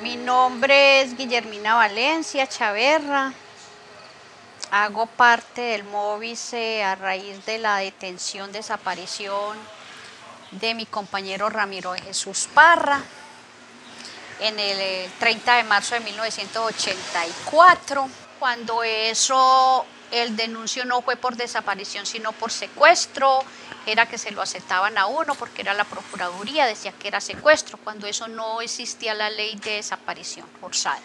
Mi nombre es Guillermina Valencia Chaverra. Hago parte del Móvice a raíz de la detención, desaparición de mi compañero Ramiro de Jesús Parra en el 30 de marzo de 1984. Cuando el denuncio no fue por desaparición, sino por secuestro, era que se lo aceptaban a uno porque era la Procuraduría, decía que era secuestro, cuando eso no existía la ley de desaparición forzada.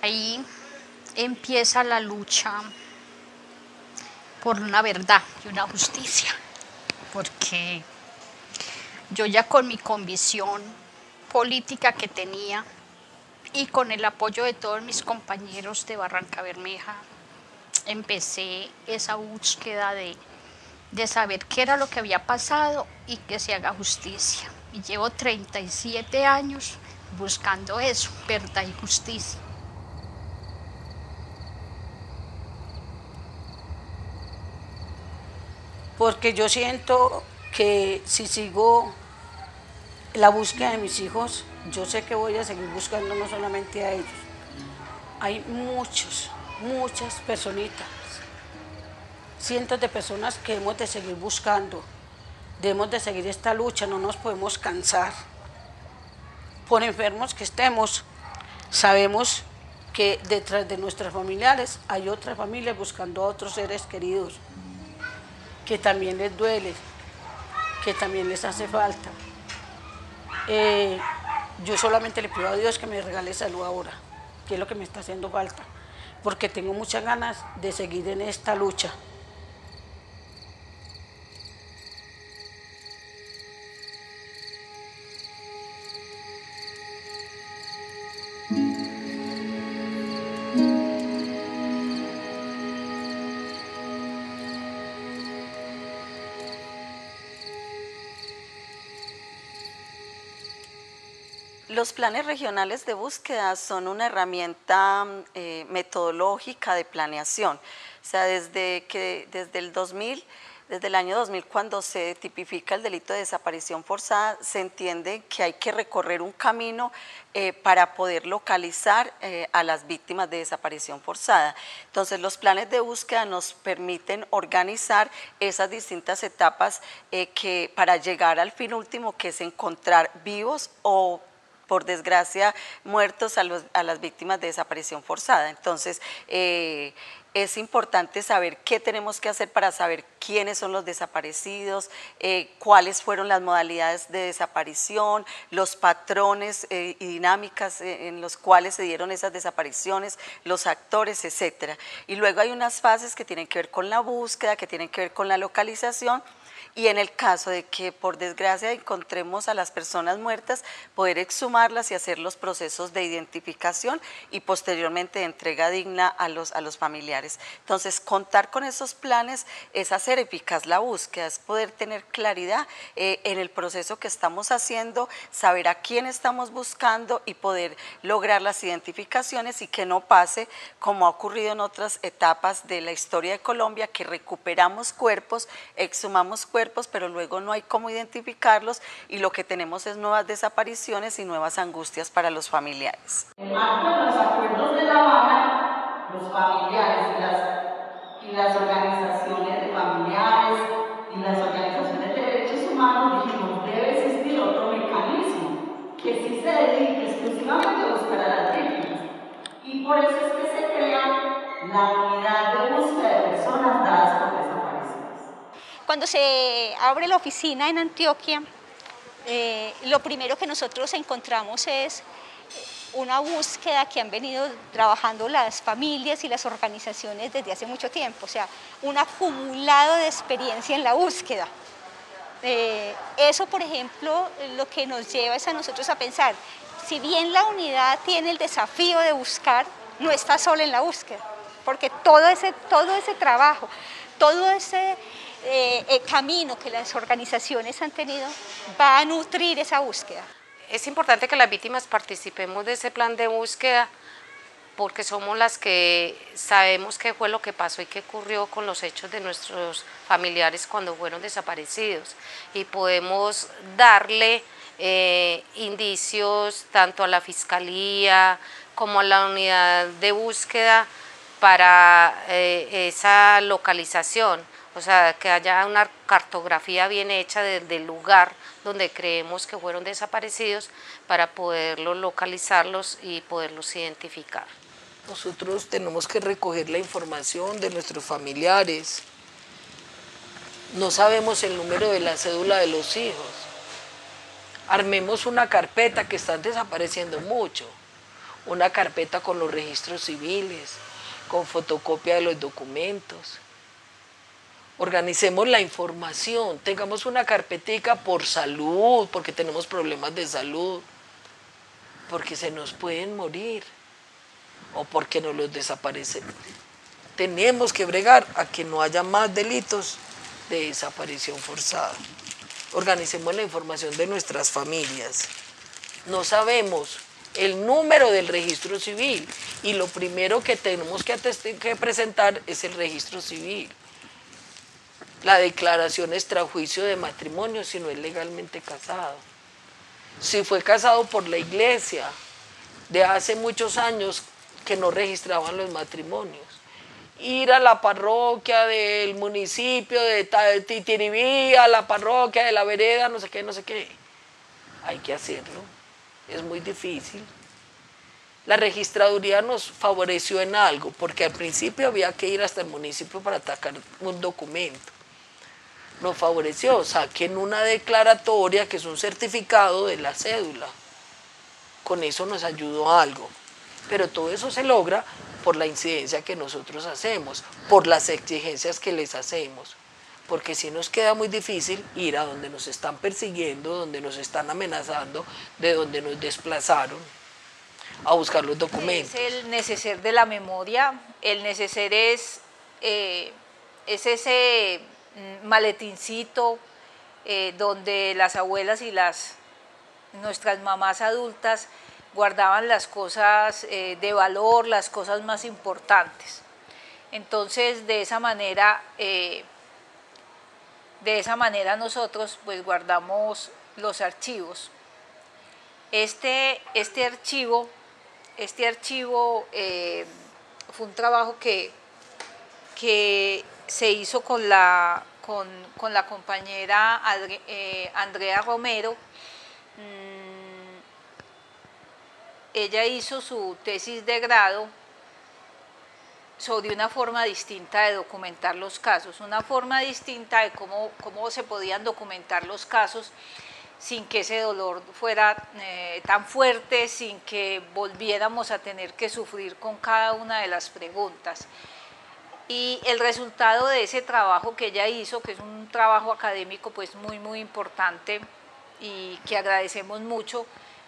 Ahí empieza la lucha por una verdad y una justicia, porque yo ya con mi convicción política que tenía y con el apoyo de todos mis compañeros de Barranca Bermeja, empecé esa búsqueda de saber qué era lo que había pasado y que se haga justicia. Y llevo 37 años buscando eso, verdad y justicia. Porque yo siento que si sigo la búsqueda de mis hijos, yo sé que voy a seguir buscando no solamente a ellos. Hay muchas personitas, cientos de personas que hemos de seguir buscando, debemos de seguir esta lucha, no nos podemos cansar. Por enfermos que estemos, sabemos que detrás de nuestros familiares hay otras familias buscando a otros seres queridos, que también les duele, que también les hace falta. Yo solamente le pido a Dios que me regale salud ahora, que es lo que me está haciendo falta, porque tengo muchas ganas de seguir en esta lucha. Los planes regionales de búsqueda son una herramienta metodológica de planeación. O sea, desde el año 2000, cuando se tipifica el delito de desaparición forzada, se entiende que hay que recorrer un camino para poder localizar a las víctimas de desaparición forzada. Entonces, los planes de búsqueda nos permiten organizar esas distintas etapas para llegar al fin último, que es encontrar vivos o, por desgracia, muertos a las víctimas de desaparición forzada. Entonces, es importante saber qué tenemos que hacer para saber quiénes son los desaparecidos, cuáles fueron las modalidades de desaparición, los patrones y dinámicas en los cuales se dieron esas desapariciones, los actores, etcétera. Y luego hay unas fases que tienen que ver con la búsqueda, que tienen que ver con la localización, y en el caso de que por desgracia encontremos a las personas muertas, poder exhumarlas y hacer los procesos de identificación y posteriormente de entrega digna a los familiares. Entonces, contar con esos planes es hacer eficaz la búsqueda, es poder tener claridad en el proceso que estamos haciendo, saber a quién estamos buscando y poder lograr las identificaciones, y que no pase como ha ocurrido en otras etapas de la historia de Colombia, que recuperamos cuerpos, exhumamos cuerpos, pero luego no hay cómo identificarlos, y lo que tenemos es nuevas desapariciones y nuevas angustias para los familiares. En el marco de los acuerdos de La Habana, los familiares y las organizaciones de familiares y las organizaciones de derechos humanos dijimos: debe existir otro mecanismo que sí se dedique exclusivamente a buscar a las víctimas. Y por eso es que se crea la unidad de búsqueda de personas dadas por desaparecidas. Cuando se abre la oficina en Antioquia, lo primero que nosotros encontramos es una búsqueda que han venido trabajando las familias y las organizaciones desde hace mucho tiempo, o sea, un acumulado de experiencia en la búsqueda. Eso, por ejemplo, lo que nos lleva es a nosotros a pensar, si bien la unidad tiene el desafío de buscar, no está sola en la búsqueda, porque todo ese trabajo, todo ese camino que las organizaciones han tenido va a nutrir esa búsqueda. Es importante que las víctimas participemos de ese plan de búsqueda, porque somos las que sabemos qué fue lo que pasó y qué ocurrió con los hechos de nuestros familiares cuando fueron desaparecidos, y podemos darle indicios tanto a la Fiscalía como a la unidad de búsqueda para esa localización, o sea, que haya una cartografía bien hecha del lugar donde creemos que fueron desaparecidos para poderlos localizarlos y poderlos identificar. Nosotros tenemos que recoger la información de nuestros familiares. No sabemos el número de la cédula de los hijos. Armemos una carpeta, que están desapareciendo mucho. Una carpeta con los registros civiles, con fotocopia de los documentos. Organicemos la información, tengamos una carpetica por salud, porque tenemos problemas de salud, porque se nos pueden morir o porque nos los desaparecen. Tenemos que bregar a que no haya más delitos de desaparición forzada. Organicemos la información de nuestras familias. No sabemos el número del registro civil y lo primero que tenemos que presentar es el registro civil. La declaración extrajuicio de matrimonio si no es legalmente casado. Si fue casado por la iglesia, de hace muchos años que no registraban los matrimonios. Ir a la parroquia del municipio de Titiribí, a la parroquia de la vereda, no sé qué, no sé qué. Hay que hacerlo, es muy difícil. La registraduría nos favoreció en algo, porque al principio había que ir hasta el municipio para sacar un documento. Nos favoreció, saquen una declaratoria que es un certificado de la cédula. Con eso nos ayudó algo. Pero todo eso se logra por la incidencia que nosotros hacemos, por las exigencias que les hacemos. Porque si nos queda muy difícil ir a donde nos están persiguiendo, donde nos están amenazando, de donde nos desplazaron, a buscar los documentos. Es el neceser de la memoria. El neceser es ese maletincito donde las abuelas y nuestras mamás adultas guardaban las cosas de valor, las cosas más importantes. Entonces, de esa manera nosotros pues guardamos los archivos. Este archivo fue un trabajo que se hizo con la compañera Andrea Romero. Ella hizo su tesis de grado sobre una forma distinta de documentar los casos, una forma distinta de cómo se podían documentar los casos sin que ese dolor fuera tan fuerte, sin que volviéramos a tener que sufrir con cada una de las preguntas. Y el resultado de ese trabajo que ella hizo, que es un trabajo académico pues muy importante y que agradecemos mucho,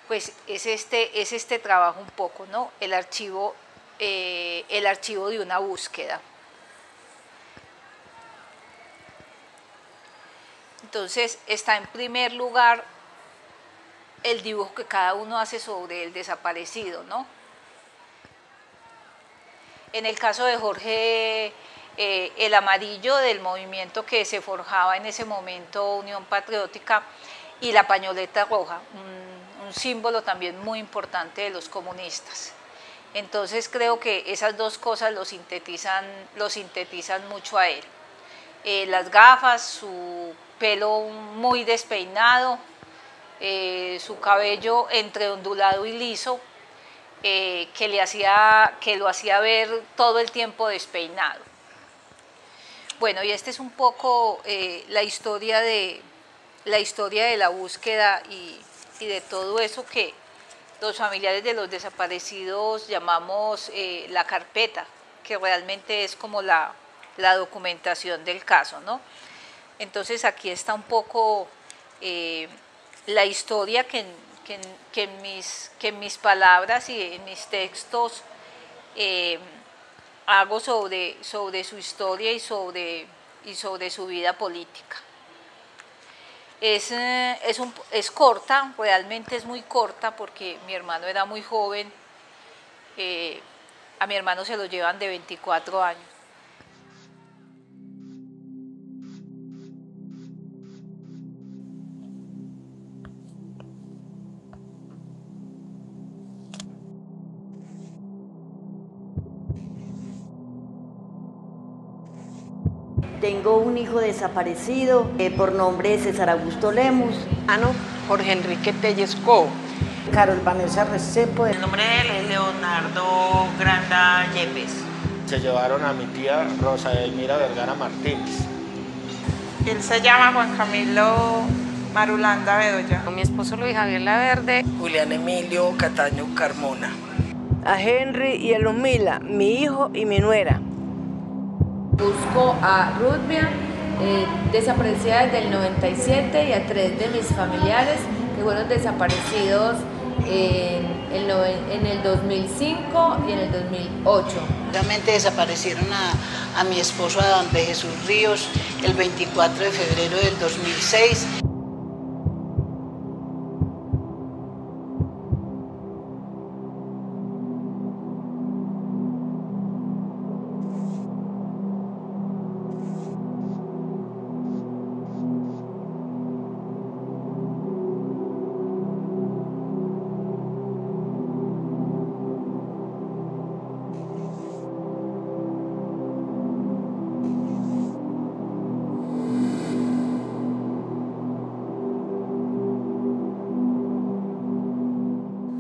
pues es este trabajo un poco, ¿no? El archivo de una búsqueda. Entonces está en primer lugar el dibujo que cada uno hace sobre el desaparecido, ¿no? En el caso de Jorge, el amarillo del movimiento que se forjaba en ese momento, Unión Patriótica, y la pañoleta roja, un símbolo también muy importante de los comunistas. Entonces creo que esas dos cosas lo sintetizan mucho a él. Las gafas, su pelo muy despeinado, su cabello entre ondulado y liso, que lo hacía ver todo el tiempo despeinado. Bueno, y esta es un poco la historia de la búsqueda y de todo eso que los familiares de los desaparecidos llamamos la carpeta, que realmente es como la documentación del caso, ¿no? Entonces aquí está un poco la historia que en mis palabras y en mis textos hago sobre su historia y sobre su vida política. Es corta, realmente es muy corta porque mi hermano era muy joven, a mi hermano se lo llevan de 24 años. Tengo un hijo desaparecido por nombre César Augusto Lemus. Jorge Enrique Telles Cobo. Carol Vanessa Restrepo. El nombre de él es Leonardo Granda Yepes. Se llevaron a mi tía Rosa Elmira Vergara Martínez. Él se llama Juan Camilo Marulanda Bedoya. Mi esposo Luis Javier Laverde. Julián Emilio Cataño Carmona. A Henry y Elomila, mi hijo y mi nuera. Busco a Ruthbia, desaparecida desde el 97, y a 3 de mis familiares que fueron desaparecidos en el 2005 y en el 2008. Realmente desaparecieron a mi esposo Adán de Jesús Ríos el 24 de febrero del 2006.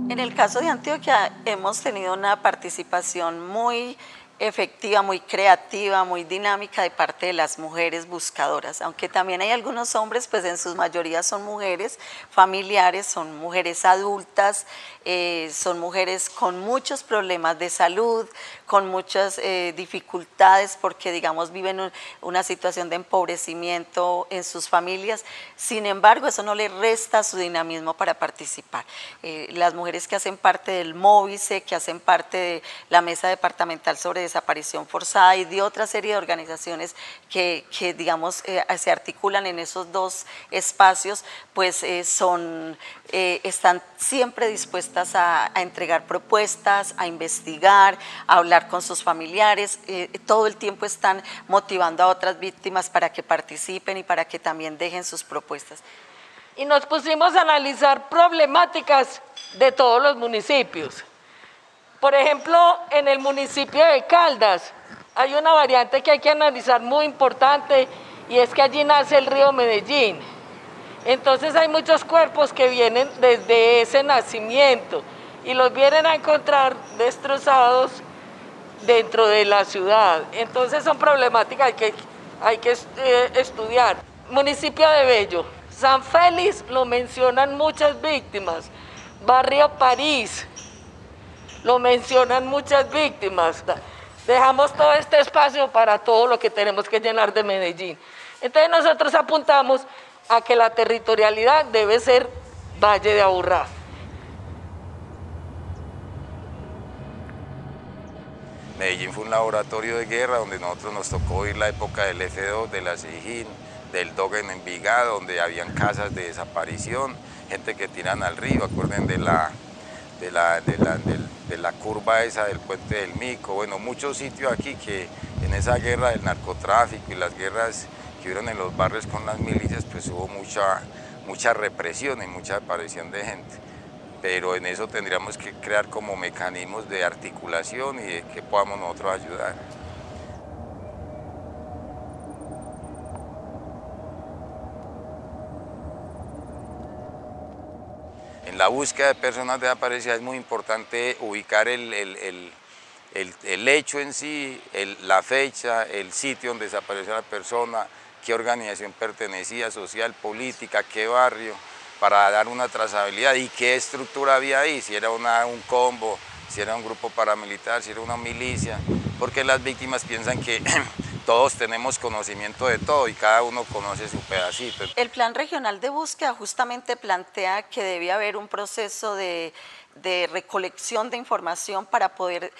En el caso de Antioquia hemos tenido una participación muy efectiva, muy creativa, muy dinámica de parte de las mujeres buscadoras, aunque también hay algunos hombres, pues en su mayoría son mujeres familiares, son mujeres adultas, son mujeres con muchos problemas de salud, con muchas dificultades porque digamos viven una situación de empobrecimiento en sus familias. Sin embargo, eso no les resta su dinamismo para participar. Las mujeres que hacen parte del MOVICE, que hacen parte de la Mesa Departamental sobre Desaparición Forzada y de otra serie de organizaciones que digamos se articulan en esos dos espacios, pues están siempre dispuestas a entregar propuestas, a investigar, a hablar con sus familiares, todo el tiempo están motivando a otras víctimas para que participen y para que también dejen sus propuestas. Y nos pusimos a analizar problemáticas de todos los municipios. Por ejemplo, en el municipio de Caldas hay una variante que hay que analizar muy importante y es que allí nace el río Medellín. Entonces hay muchos cuerpos que vienen desde ese nacimiento y los vienen a encontrar destrozados dentro de la ciudad. Entonces son problemáticas que hay que estudiar. Municipio de Bello, San Félix lo mencionan muchas víctimas, Barrio París lo mencionan muchas víctimas. Dejamos todo este espacio para todo lo que tenemos que llenar de Medellín. Entonces nosotros apuntamos a que la territorialidad debe ser Valle de Aburrá. Medellín fue un laboratorio de guerra donde nosotros nos tocó vivir la época del F2, de la SIGIN, del DOG en Envigado, donde habían casas de desaparición, gente que tiran al río, acuerden de la curva esa del puente del Mico, bueno, muchos sitios aquí que en esa guerra del narcotráfico y las guerras que hubieron en los barrios con las milicias, pues hubo mucha represión y mucha desaparición de gente. Pero en eso tendríamos que crear como mecanismos de articulación y de que podamos nosotros ayudar. En la búsqueda de personas desaparecidas es muy importante ubicar el hecho en sí, la fecha, el sitio donde desapareció la persona, qué organización pertenecía, social, política, qué barrio, para dar una trazabilidad y qué estructura había ahí, si era un combo, si era un grupo paramilitar, si era una milicia, porque las víctimas piensan que todos tenemos conocimiento de todo y cada uno conoce su pedacito. El Plan Regional de Búsqueda justamente plantea que debe haber un proceso de recolección de información para poder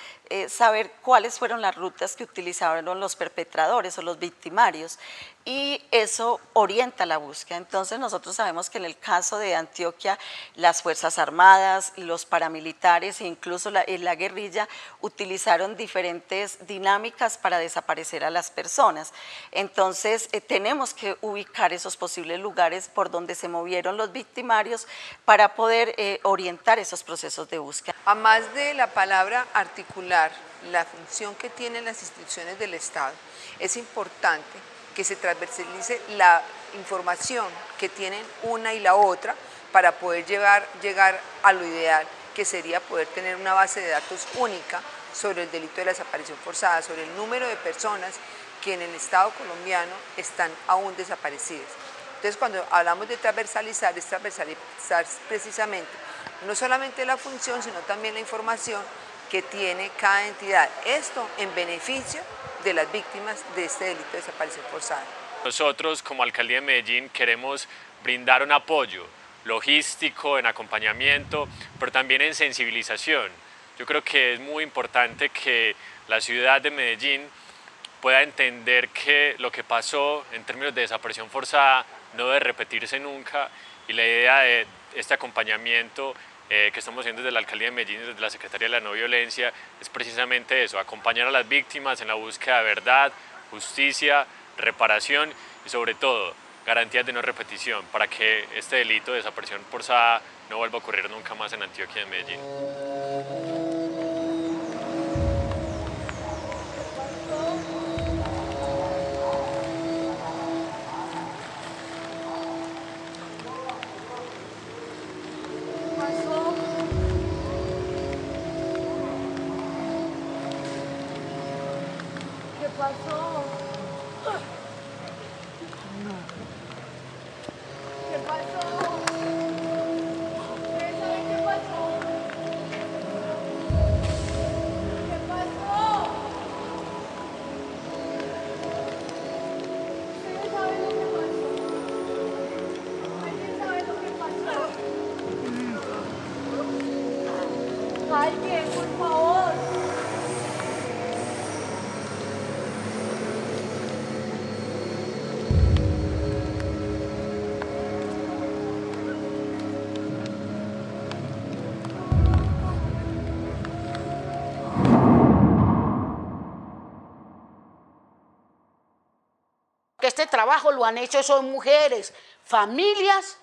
saber cuáles fueron las rutas que utilizaron los perpetradores o los victimarios, y eso orienta la búsqueda. Entonces nosotros sabemos que en el caso de Antioquia las Fuerzas Armadas, los paramilitares e incluso la guerrilla utilizaron diferentes dinámicas para desaparecer a las personas. Entonces tenemos que ubicar esos posibles lugares por donde se movieron los victimarios para poder orientar esos procesos de búsqueda. A más de la palabra articular, la función que tienen las instituciones del Estado, es importante que se transversalice la información que tienen una y la otra para poder llegar a lo ideal, que sería poder tener una base de datos única sobre el delito de la desaparición forzada, sobre el número de personas que en el Estado colombiano están aún desaparecidas. Entonces, cuando hablamos de transversalizar, es transversalizar precisamente no solamente la función, sino también la información que tiene cada entidad. Esto en beneficio de las víctimas de este delito de desaparición forzada. Nosotros, como Alcaldía de Medellín, queremos brindar un apoyo logístico, en acompañamiento, pero también en sensibilización. Yo creo que es muy importante que la ciudad de Medellín pueda entender que lo que pasó en términos de desaparición forzada no debe repetirse nunca, y la idea de este acompañamiento que estamos haciendo desde la Alcaldía de Medellín y desde la Secretaría de la No Violencia es precisamente eso, acompañar a las víctimas en la búsqueda de verdad, justicia, reparación y sobre todo garantías de no repetición para que este delito de desaparición forzada no vuelva a ocurrir nunca más en Antioquia y en Medellín. Alguien, por favor. Que este trabajo lo han hecho son mujeres, familias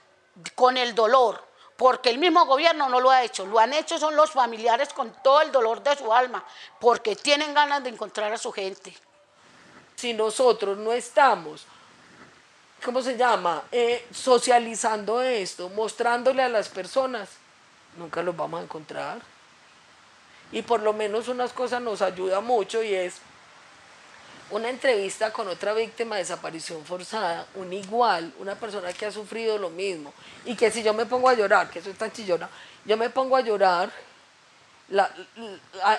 con el dolor, porque el mismo gobierno no lo ha hecho, lo han hecho son los familiares con todo el dolor de su alma, porque tienen ganas de encontrar a su gente. Si nosotros no estamos, ¿cómo se llama?, socializando esto, mostrándole a las personas, nunca los vamos a encontrar. Y por lo menos unas cosas nos ayuda mucho, y es una entrevista con otra víctima de desaparición forzada, una persona que ha sufrido lo mismo, y que si yo me pongo a llorar, que soy tan chillona, yo me pongo a llorar,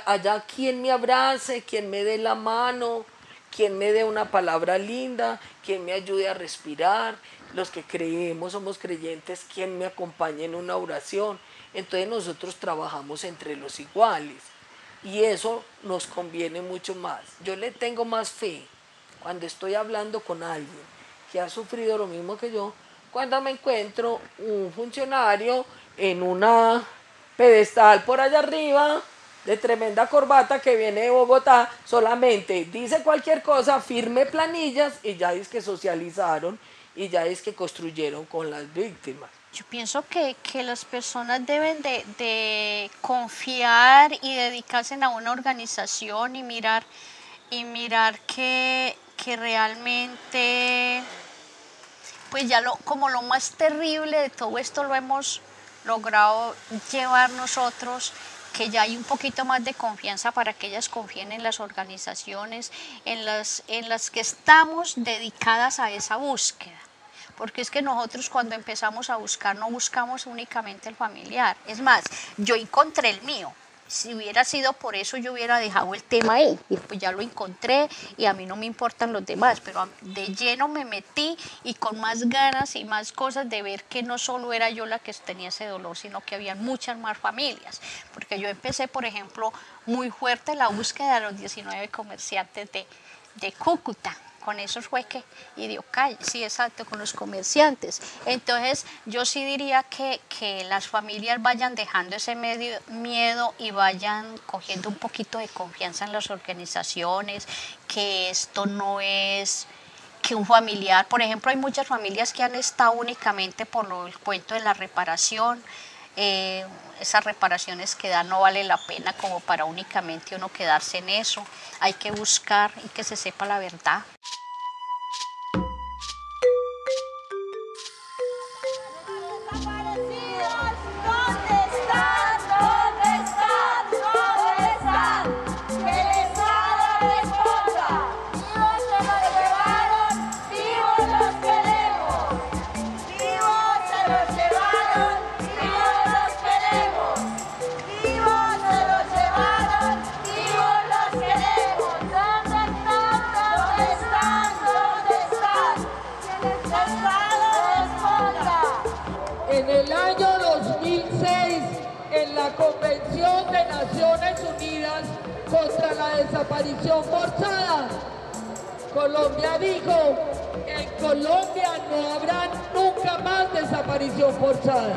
allá quien me abrace, quien me dé la mano, quien me dé una palabra linda, quien me ayude a respirar, los que creemos, somos creyentes, quien me acompañe en una oración. Entonces nosotros trabajamos entre los iguales. Y eso nos conviene mucho más. Yo le tengo más fe cuando estoy hablando con alguien que ha sufrido lo mismo que yo, cuando me encuentro un funcionario en una pedestal por allá arriba, de tremenda corbata, que viene de Bogotá, solamente dice cualquier cosa, firme planillas, y ya es que socializaron, y ya es que construyeron con las víctimas. Yo pienso que las personas deben de confiar y dedicarse a una organización y mirar que realmente, pues ya como lo más terrible de todo esto lo hemos logrado llevar nosotros, que ya hay un poquito más de confianza para que ellas confíen en las organizaciones en las que estamos dedicadas a esa búsqueda. Porque es que nosotros cuando empezamos a buscar no buscamos únicamente el familiar. Es más, yo encontré el mío. Si hubiera sido por eso yo hubiera dejado el tema ahí. Y pues ya lo encontré y a mí no me importan los demás. Pero de lleno me metí y con más ganas y más cosas de ver que no solo era yo la que tenía ese dolor, sino que había muchas más familias. Porque yo empecé, por ejemplo, muy fuerte la búsqueda de los 19 comerciantes de Cúcuta. Con esos fue que, y de Ocalle, sí, exacto, con los comerciantes. Entonces, yo sí diría que las familias vayan dejando ese miedo y vayan cogiendo un poquito de confianza en las organizaciones, que esto no es que un familiar, por ejemplo, hay muchas familias que han estado únicamente por el cuento de la reparación. Esas reparaciones que dan no vale la pena como para únicamente uno quedarse en eso. Hay que buscar y que se sepa la verdad. la Convención de Naciones Unidas contra la Desaparición Forzada. Colombia dijo, en Colombia no habrá nunca más desaparición forzada.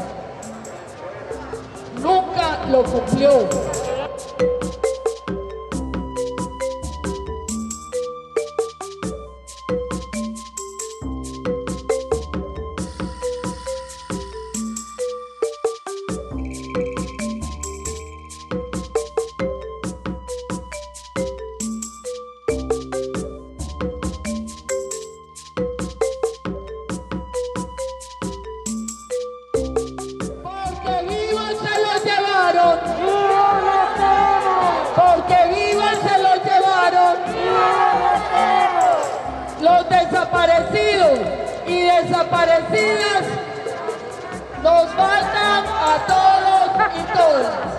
Nunca lo cumplió. Porque vivas se los llevaron los desaparecidos y desaparecidas. Nos faltan a todos y todas.